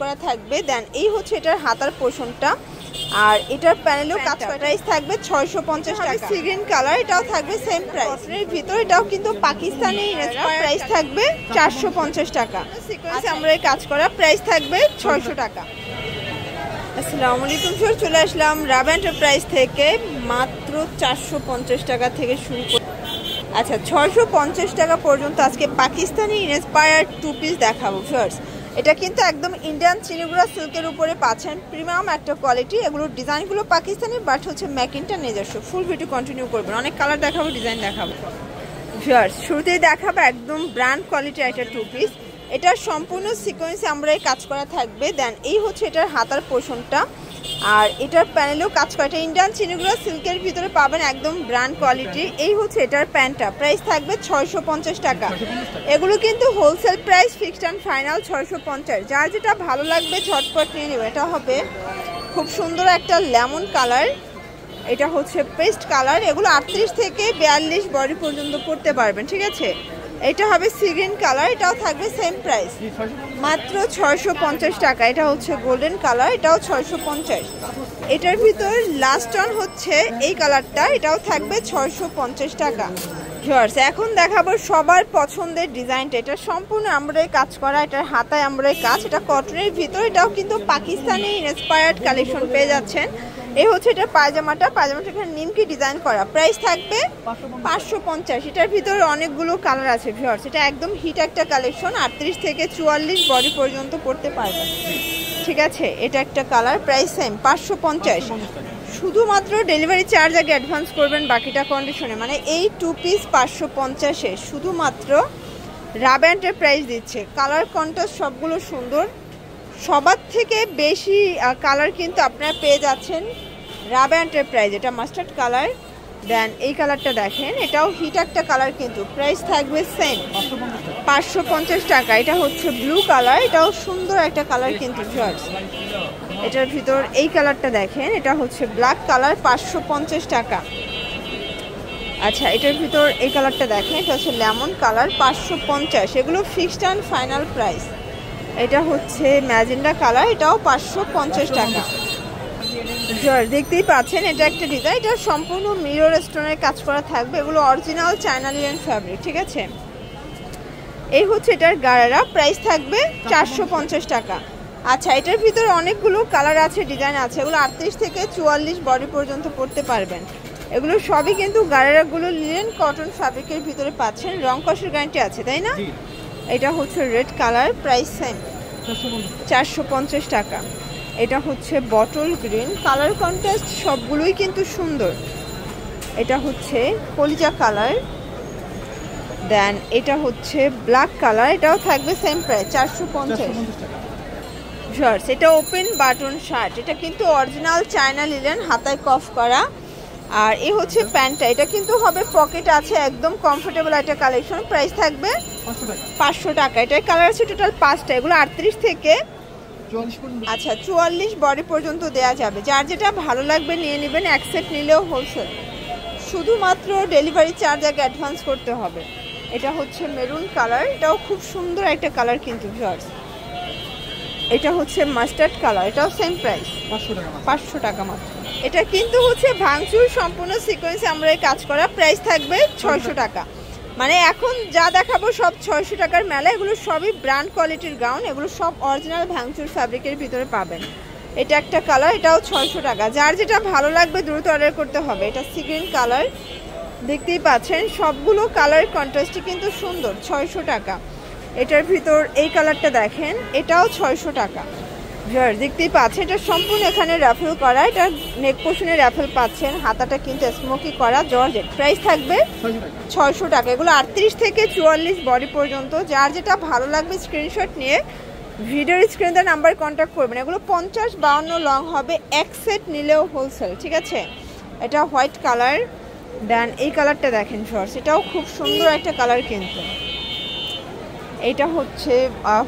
করা থাকবে। দেন এই হচ্ছে এটার হাতার পোর্শনটা, আর এটার প্যানেলেও কাজ করা। প্রাইস থাকবে 650 টাকা। সি গ্রিন কালার, এটাও থাকবে সেম প্রাইস। এর ভিতর এটাও কিন্তু পাকিস্তানি ইন্সপায়ার্ড। প্রাইস থাকবে 450 টাকা। সিকোয়েন্সে আমরা এই কাজ করা, প্রাইস থাকবে 600 টাকা। আসসালামু আলাইকুম স্যার, চলে আসলাম রাবা এন্টারপ্রাইজ থেকে। মাত্র 450 টাকা থেকে শুরু করে আচ্ছা 650 টাকা পর্যন্ত আজকে পাকিস্তানি ইন্সপায়ার্ড টু পিস দেখাবো ফার্স্ট। এটা কিন্তু একদম ইন্ডিয়ান চিনিগুড়া সিল্কের উপরে পাচ্ছেন, প্রিমিয়াম একটা কোয়ালিটি। এগুলোর ডিজাইনগুলো পাকিস্তানি, বাট হচ্ছে মেকিংটা নিজস্ব। ফুল ভিডিও কন্টিনিউ করবেন, অনেক কালার দেখাবো, ডিজাইন দেখাবো ফার্স্ট। শুরুতেই দেখাবো একদম ব্র্যান্ড কোয়ালিটির একটা টু পিস। এটা সম্পূর্ণ সিকোয়েন্সে আমরা এই কাজ করা থাকবে। দেন এই হচ্ছে এটার হাতার পোর্শনটা, আর এটার প্যানেলেও কাজ করা। এটা ইন্ডিয়ান চিনিগুলো সিল্কের ভিতরে পাবেন, একদম ব্র্যান্ড কোয়ালিটি। এই হচ্ছে এটার প্যান্টটা, প্রাইস থাকবে 650 টাকা। এগুলো কিন্তু wholesale price, fixed and final 650। যার যেটা ভালো লাগবে ঝটপট নিয়ে নেবে। এটা হবে খুব সুন্দর একটা লেমন কালার, এটা হচ্ছে পেস্ট কালার। এগুলো 38 থেকে 42 বডি পর্যন্ত পড়তে পারবেন, ঠিক আছে। এটা হবে সি গ্রিন কালার, এটাও থাকবে সেম প্রাইস, মাত্র 650 টাকা। এটা হচ্ছে গোল্ডেন কালার, এটাও 650। এটার ভিতর লাস্ট অন হচ্ছে এই কালারটা, এটাও থাকবে 650 টাকা। ভিউয়ার্স, এখন দেখাবো সবার পছন্দের ডিজাইনটা। এটা সম্পূর্ণ এমব্রয়ডারি কাজ করা, এটার হাতায় এমব্রয়ডারি কাজ। এটা কটনের ভিতর, এটাও কিন্তু পাকিস্তানি ইন্সপায়ার্ড কালেকশন পেয়ে যাচ্ছেন। এই হচ্ছে এটা পায়জামাটা, পায়জামাটা এখানে নিমকি ডিজাইন করা। প্রাইস থাকবে 550। এটার ভিতরে অনেকগুলো কালার আছে ভিউয়ার্স। এটা একদম হিট একটা কালেকশন, 38 থেকে 44 বডি পর্যন্ত পড়তে পারবেন, ঠিক আছে। এটা একটা কালার, প্রাইস সেম 550। শুধুমাত্র ডেলিভারি চার্জ আগে অ্যাডভান্স করবেন, বাকিটা কন্ডিশনে। মানে এই টু পিস 550-এ শুধুমাত্র রাবা এন্টারপ্রাইজ দিচ্ছে। কালার কন্ট্রাস্ট সবগুলো সুন্দর, সবার থেকে বেশি কালার কিন্তু আপনারা পেয়ে যাচ্ছেন রাবা এন্টারপ্রাইজ। এটা মাস্টার্ড কালার, দেন এই কালারটা দেখেন, এটাও হিট একটা কালার কিন্তু। প্রাইস থাকবে সেম 550 টাকা। এটা হচ্ছে ব্লু কালার, এটাও সুন্দর একটা কালার কিন্তু ভিউয়ার্স। এটার ভিতর এই কালারটা দেখেন, এটা হচ্ছে ব্ল্যাক কালার, 550 টাকা। আচ্ছা, এটার ভিতর এই কালারটা দেখেন, এটা হচ্ছে লেমন কালার, 550। এগুলো ফিক্সড অ্যান্ড ফাইনাল প্রাইস। এটা হচ্ছে ম্যাজেন্ডা কালার, এটাও 550 টাকা। দেখতেই পাচ্ছেন এটা একটা ডিজাইন, এটা সম্পূর্ণ মিরর স্টোনের কাজ করা থাকবে। এগুলো অরিজিনাল চায়না লিনেন ফ্যাব্রিক, ঠিক আছে। এই হচ্ছে এটার গাড়ারা, প্রাইস থাকবে 450 টাকা। আচ্ছা, এটার ভিতরে অনেকগুলো কালার আছে, ডিজাইন আছে। এগুলো 38 থেকে 44 বডি পর্যন্ত পড়তে পারবেন। এগুলো সবই কিন্তু গাড়ারাগুলো লিনেন কটন ফ্যাব্রিকের ভিতরে পাচ্ছেন, রং কষের গ্যারান্টি আছে, তাই না। এটা হচ্ছে রেড কালার, প্রাইস সেম 450 টাকা। এটা হচ্ছে বটল গ্রিন কালার, কন্ট্রাস্ট সবগুলোই কিন্তু সুন্দর। এটা হচ্ছে কলিজা কালার, দেন এটা হচ্ছে ব্ল্যাক কালার, এটাও থাকবে সেম প্রাইস 450 টাকা। এটা ওপেন বাটন শার্ট, এটা কিন্তু অরিজিনাল চায়না লিনেন, হাতায় কফ করা। আর এই হচ্ছে প্যান্টটা, এটা কিন্তু হবে পকেট আছে, একদম কমফোর্টেবল একটা কালেকশন। প্রাইস থাকবে 500 টাকা। এটার কালার আছে টোটাল 5টা। এগুলো 38 থেকে 44 বডি পর্যন্ত দেয়া যাবে। যার যেটা ভালো লাগবে নিয়ে নেবেন, এক সেট নিলেও হোলসেল। শুধুমাত্র ডেলিভারি চার্জ আগে অ্যাডভান্স করতে হবে। এটা হচ্ছে মেরুন কালার, এটাও খুব সুন্দর একটা কালার কিন্তু ভিউয়ার্স। এটা হচ্ছে মাস্টার্ড কালার, এটাও সেম প্রাইস 500 টাকা মাত্র। এটা কিন্তু হচ্ছে ভাঙচুর সম্পূর্ণ সিকোয়েন্সে আমরা এই কাজ করা। প্রাইস থাকবে 600 টাকা। মানে এখন যা দেখাবো সব 600 টাকার মেলা। এগুলো সবই ব্র্যান্ড কোয়ালিটির গাউন, এগুলো সব অরিজিনাল ভাঙচুর ফ্যাব্রিকের ভিতরে পাবেন। এটা একটা কালার, এটাও 600 টাকা। যার যেটা ভালো লাগবে দ্রুত অর্ডার করতে হবে। এটা সি গ্রিন কালার, দেখতেই পাচ্ছেন সবগুলো কালার কন্ট্রাস্টই কিন্তু সুন্দর, 600 টাকা। এটার ভিতর এই কালারটা দেখেন, এটাও 600 টাকা। দেখতেই পাচ্ছেন এটা সম্পূর্ণ এখানে র্যাফেল করা। এটা নেক পোর্শনে র্যাফেল পাচ্ছেন, হাতাটা কিন্তু স্মোকি করা জর্জেট। প্রাইস থাকবে 600 টাকা। এগুলো 38 থেকে 44 বডি পর্যন্ত। যার যেটা ভালো লাগবে স্ক্রিনশট নিয়ে ভিডিওর স্ক্রিনে নাম্বার কন্ট্যাক্ট করবেন। এগুলো 50-52 লং হবে, এক সেট নিলেও হোলসেল, ঠিক আছে। এটা হোয়াইট কালার, দেন এই কালারটা দেখেন শর্টস, এটাও খুব সুন্দর একটা কালার কিন্তু। এটা হচ্ছে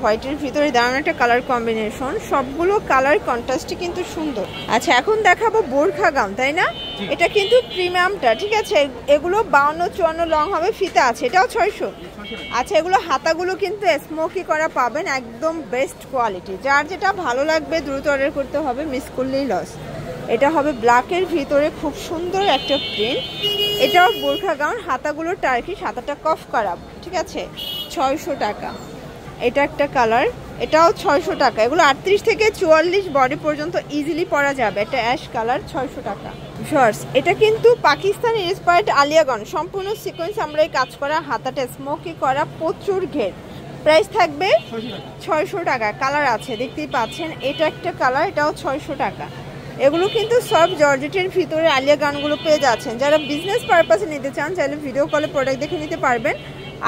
হোয়াইটের ভিতরে দারুণ একটা কালার কম্বিনেশন, সবগুলো কালার কন্ট্রাস্টই কিন্তু সুন্দর। আচ্ছা, এখন দেখাবো বোরখা গাউন, তাই না। এটা কিন্তু প্রিমিয়ামটা, ঠিক আছে। এগুলো 52-54 লং হবে, ফিতা আছে। এটাও 600 আচ্ছা, এগুলো হাতাগুলো কিন্তু স্মোকি করা পাবেন, একদম বেস্ট কোয়ালিটি। যার যেটা ভালো লাগবে দ্রুত অর্ডার করতে হবে, মিস করলেই লস। এটা হবে ব্ল্যাকের ভিতরে, খুব সুন্দর একটা প্রিন্ট। এটাও বোরখা গাউন, হাতাগুলো টার্কিশ, হাতাটা কফ করা, ঠিক আছে, 600 টাকা। এটা একটা কালার, এটাও 600 টাকা। এগুলো 38 থেকে 44 বডি পর্যন্ত ইজিলি পরা যাবে। এটা অ্যাশ কালার, 600 টাকা। শর্টস, এটা কিন্তু পাকিস্তানি ইন্সপায়ার্ড আলিয়া গাউন, সম্পূর্ণ সিকোয়েন্স আমরা এই কাজ করা, হাতাটা স্মোকি করা, প্রচুর ঘের। প্রাইস থাকবে 600 টাকা। কালার আছে দেখতেই পাচ্ছেন, এটা একটা কালার, এটাও 600 টাকা। এগুলো কিন্তু সব জর্জেটের ভিতরে আলিয়া গাউনগুলো পেয়ে যাচ্ছেন। যারা বিজনেস পারপাসে নিতে চান চাইলে ভিডিও কলে প্রোডাক্ট দেখে নিতে পারবেন।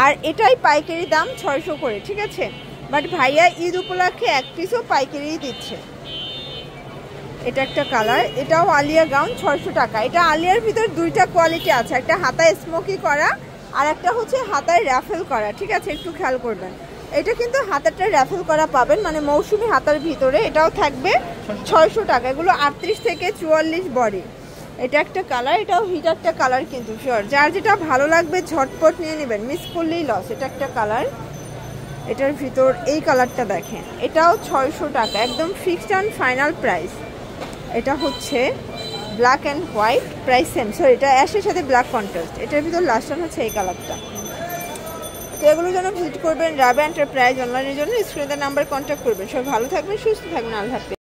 আর এটাই পাইকারি দাম 600 করে, ঠিক আছে। বাট ভাইয়া ঈদ উপলক্ষে এক পিসও পাইকারি দিচ্ছে। এটা একটা কালার, এটাও আলিয়া গাউন, 600 টাকা। এটা আলিয়ার ভিতর দুইটা কোয়ালিটি আছে, একটা হাতায় স্মোকি করা আর একটা হচ্ছে হাতায় র্যাফেল করা, ঠিক আছে, একটু খেয়াল করবেন। এটা কিন্তু হাতাটা র্যাফেল করা পাবেন, মানে মৌসুমি হাতার ভিতরে। এটাও থাকবে 600 টাকা। এগুলো 38 থেকে 44 বডি। এটা একটা কালার, এটাও হিট একটা কালার কিন্তু শিওর। যার যেটা ভালো লাগবে ঝটপট নিয়ে নেবেন, মিস করলেই লস। এটা একটা কালার, এটার ভিতর এই কালারটা দেখেন, এটাও 600 টাকা, একদম ফিক্সড অ্যান্ড ফাইনাল প্রাইস। এটা হচ্ছে black and white, price same, sorry এটা অ্যাশের সাথে ব্ল্যাক কন্ট্রাস্ট। এটার ভিতর লাস্ট ওয়ান হচ্ছে এই কালারটা। তো এগুলোর জন্য ভিজিট করবেন রাবে এন্টারপ্রাইজ অনলাইনের জন্য, স্ক্রিনে নাম্বার কন্ট্যাক্ট করবেন। সব ভালো থাকবেন, সুস্থ থাকবেন, আল্লাহ হাফেজ।